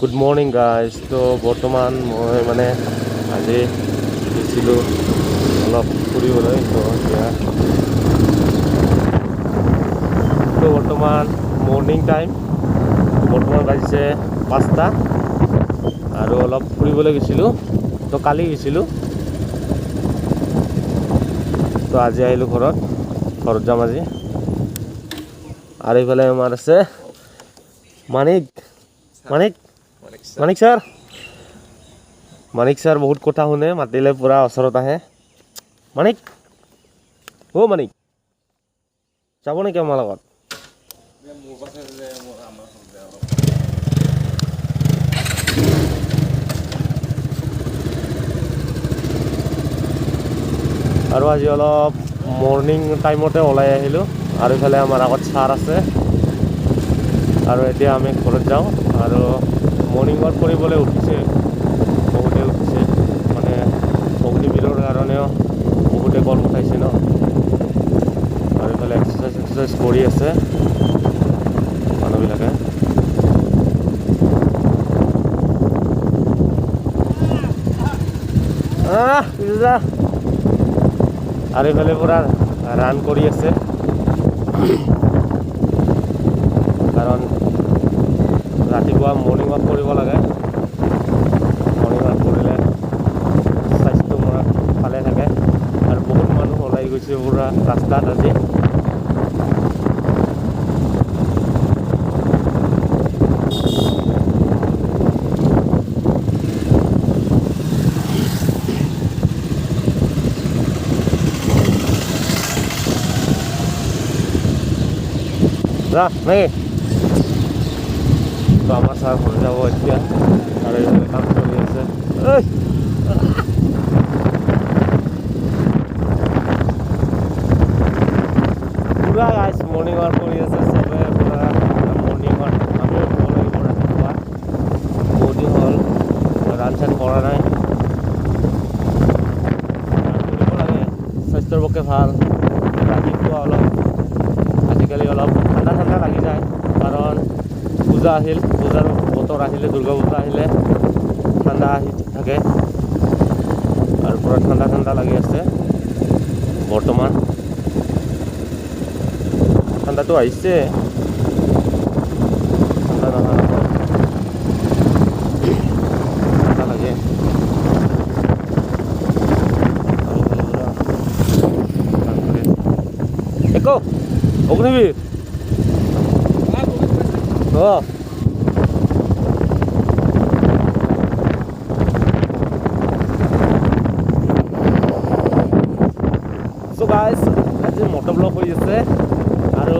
Good morning guys. তো বৰ্তমান মই মানে আজি গৈছিলোঁ অলপ ফুৰিবলৈ। তো এতিয়া বৰ্তমান মৰ্নিং টাইম, বৰ্তমান বাজিছে 5টা আৰু অলপ ফুৰিবলৈ গৈছিলোঁ। তো কালি গৈছিলোঁ, তো আজি আহিলোঁ ঘৰত যাম আজি। আৰু এইফালে আমাৰ আছে মানিক ছাৰ বহুত কথা শুনে, মাতিলে পূৰা ওচৰত আহে। মানিক যাব নেকি আমাৰ লগত? আৰু আজি অলপ মৰ্নিং টাইমতে ওলাই আহিলোঁ। আৰু ইফালে আমাৰ আগত ছাৰ আছে। আৰু এতিয়া আমি ঘৰত যাওঁ। আৰু মৰ্নিং ৱাক কৰিবলৈ উঠিছে, বহুতে উঠিছে, মানে অগ্নিবীৰৰ কাৰণেও বহুতে কল উঠাইছে ন। আৰু এইফালে এক্সাৰচাইজ কৰি আছে মানুহবিলাকে। আৰু এইফালে পূৰা ৰান কৰি আছে, কাৰণ ৰাতিপুৱা মৰ্নিং ৱাক কৰিব লাগে। মৰ্নিং ৱাক কৰিলে স্বাস্থ্য পূৰা ভালে থাকে। আৰু বহুত মানুহ ওলাই গৈছে পূৰা ৰাস্তাত আজি। নাকি তো আমাৰ ছাৰ ঘৰত যাব এতিয়া। আৰু এইফালে কাম চলি আছে। পূৰা গাইজ মৰ্নিং ৱাক কৰি আছে চবে, পূৰা মৰ্নিং ৱাক আমিও কৰিব লাগিব ৰাতিপুৱা। বহুত দিন হ'ল ৰান চান কৰা নাই। কৰিব লাগে, স্বাস্থ্যৰ পক্ষে ভাল। ৰাতিপুৱা আজিকালি অলপ ঠাণ্ডা লাগি যায়, কাৰণ পূজা আহিল, পূজাৰ বতৰ আহিলে, দুৰ্গা পূজা আহিলে ঠাণ্ডা আহি থাকে। আৰু পূৰা ঠাণ্ডা লাগি আছে বৰ্তমান। ঠাণ্ডাটো আহিছে, ঠাণ্ডা নহয় ঠাণ্ডা লাগে। একো অগ্নিবীৰ গাইজ আজি মটৰ ব্লগ হৈ আছে। আৰু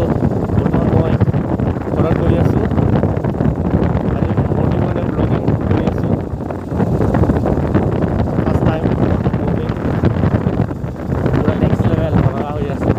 বৰ্তমান মই ঘৰত কৰি আছোঁ। আজি মৰ্নিং মানে ব্লগিং কৰি আছোঁ, ফাৰ্ষ্ট টাইম মৰ্নিং, পূৰা নেক্সট লেভেল লগা হৈ আছে।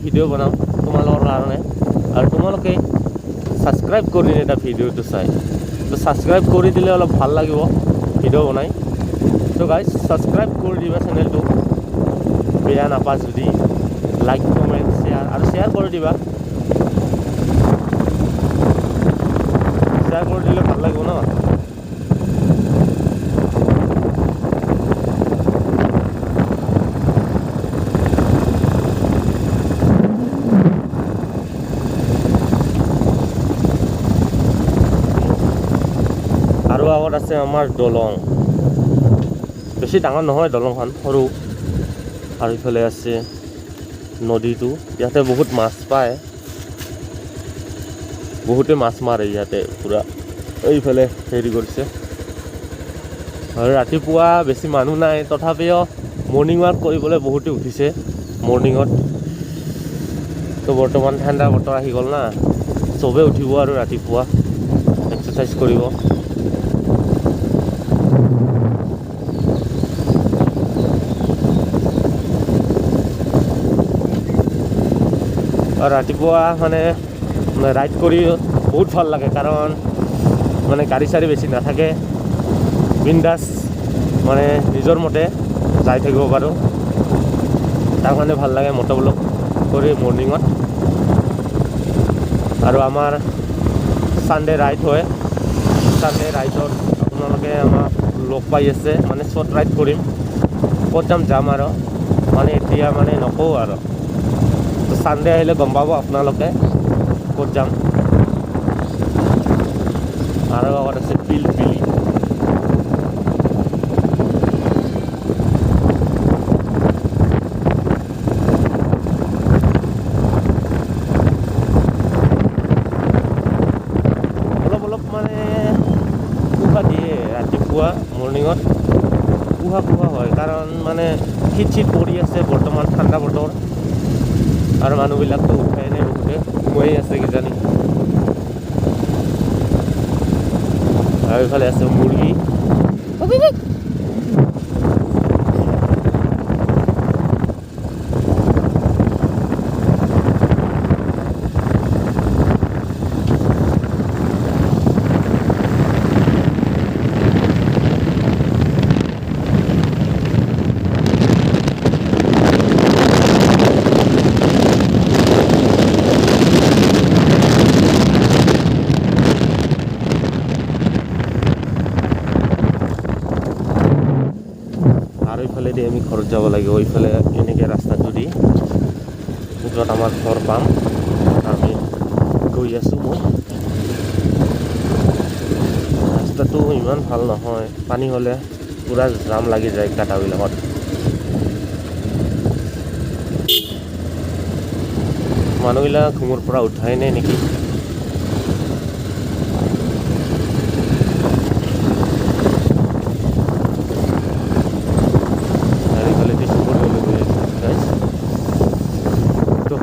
ভিডিঅ' বনাওঁ তোমালোকৰ কাৰণে, আৰু তোমালোকে ছাবস্ক্ৰাইব কৰি এটা ভিডিঅ'টো চাই, তো ছাবস্ক্ৰাইব কৰি দিলে অলপ ভাল লাগিব ভিডিঅ' বনাই। তো গাইজ ছাবস্ক্ৰাইব কৰি দিবা চেনেলটো, বেয়া নাপা যদি। লাইক কমেণ্ট শ্বেয়াৰ কৰি দিবা। শ্বেয়াৰ কৰি দিলে ভাল লাগিব ন। আৰু আগত আছে আমাৰ দলং, বেছি ডাঙৰ নহয় দলংখন, সৰু। আৰু ইফালে আছে নদীটো, ইয়াতে বহুত মাছ পায়, বহুতে মাছ মাৰে ইয়াতে পূৰা। এইফালে হেৰি কৰিছে। আৰু ৰাতিপুৱা বেছি মানুহ নাই, তথাপিও মৰ্নিং ৱাক কৰিবলৈ বহুতে উঠিছে মৰ্নিঙত। তো বৰ্তমান ঠাণ্ডা বতৰ আহি গ'ল না, চবে উঠিব আৰু ৰাতিপুৱা এক্সাৰচাইজ কৰিব। আৰু ৰাতিপুৱা মানে ৰাইড কৰি বহুত ভাল লাগে, কাৰণ মানে গাড়ী চাড়ী বেছি নাথাকে, বিন্দাছ মানে নিজৰ মতে যাই থাকিব পাৰোঁ। তাৰ কাৰণে ভাল লাগে মটৰব্লগ কৰি মৰ্ণিঙত। আৰু আমাৰ ছানডে ৰাইড হয়, ছানডে ৰাইডত আপোনালোকে আমাক লগ পাই আছে, মানে শ্বৰ্ট ৰাইড কৰিম, ক'ত যাম আৰু মানে এতিয়া মানে নকওঁ আৰু ছানডে আহিলে গম পাব আপোনালোকে ক'ত যাম। আৰু আগত আছে পিলপিলি। অলপ অলপ মানে পোহা দিয়ে ৰাতিপুৱা মৰ্ণিঙত, পোহা হয়, কাৰণ মানে শীত পৰি আছে বৰ্তমান, ঠাণ্ডা বতৰ, আৰু মানুহবিলাকতো উঠাই নাই, বহুতে সোমাই আছে কিজানি। আৰু এইফালে আছে মুৰ্গী। আৰু ইফালেদি আমি ঘৰত যাব লাগিব, ইফালে এনেকৈ ৰাস্তাটো দি য'ত আমাৰ ঘৰ পাম, আমি গৈ আছোঁ। মই ৰাস্তাটো ইমান ভাল নহয়, পানী হ'লে পূৰা জাম লাগি যায় গাঁটাবিলাকত। মানুহবিলাক ঘুমৰ পৰা উঠাই নাই নেকি।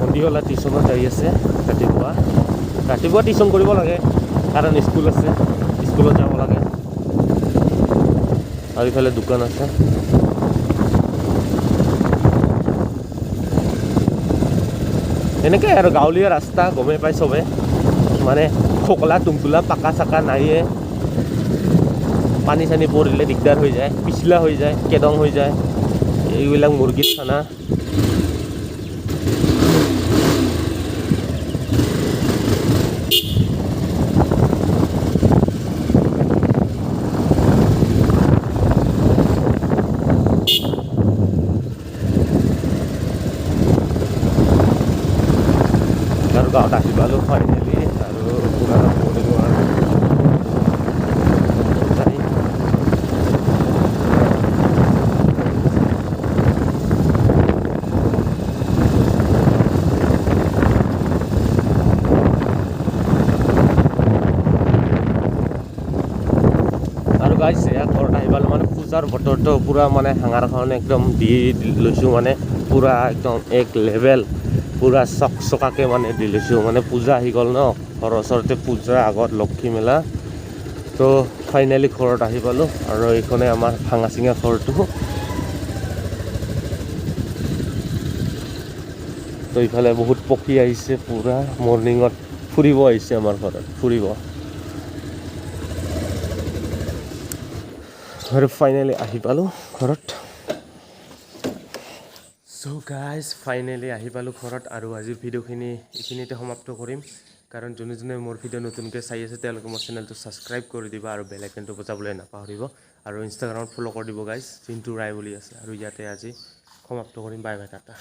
সন্ধিয়ালা টিউশ্যনত যাই আছে, ৰাতিপুৱা টিউশ্যন কৰিব লাগে, কাৰণ স্কুল আছে, স্কুলত যাব লাগে। আৰু ইফালে দোকান আছে। এনেকৈ আৰু গাঁৱলীয়া ৰাস্তা, গমেই পাই চবে, মানে খোকলা টুমটোলা, পাকা চাকা নাইয়ে, পানী চানী পৰিলে দিগদাৰ হৈ যায়, পিছলা হৈ যায়, কেদং হৈ যায়, এইবিলাক মুৰ্গীৰ খানা। আৰু গাঁৱত আহি পালোঁ ফাইনেলি, আৰু পূৰা মৰ্ণিং ৱাক যাই আৰু গাইছ ইয়াত ঘৰত আহি পালোঁ, মানে পূজাৰ বতৰটো পূৰা মানে হাঙাৰখন একদম দি লৈছোঁ, মানে পূৰা একদম এক লেভেল, পূৰা চকচকাকৈ মানে দি লৈছোঁ, মানে পূজা আহি গ'ল ন, ঘৰৰ ওচৰতে পূজা, আগত লক্ষী মেলা। তো ফাইনেলি ঘৰত আহি পালোঁ, আৰু এইখনে আমাৰ ভাঙা চিঙা ঘৰটো। তো ইফালে বহুত পক্ষী আহিছে, পূৰা মৰ্ণিঙত ফুৰিব আহিছে আমাৰ ঘৰত, ফুৰিব। আৰু ফাইনেলি আহি পালোঁ ঘৰত। চ' গাইজ ফাইনেলি আহি পালোঁ ঘৰত, আৰু আজিৰ ভিডিঅ'খিনি এইখিনিতে সমাপ্ত কৰিম, কাৰণ যোনে যোনে মোৰ ভিডিঅ' নতুনকৈ চাই আছে তেওঁলোকে মোৰ চেনেলটো ছাবস্ক্ৰাইব কৰি দিব, আৰু বেল আইকনটো বজাবলৈ নাপাহৰিব, আৰু ইনষ্টাগ্ৰামত ফ'ল' কৰি দিব গাইজ, চিন্তু ৰায় বুলি আছে। আৰু ইয়াতে আজি সমাপ্ত কৰিম, বাই বাই, টাটা।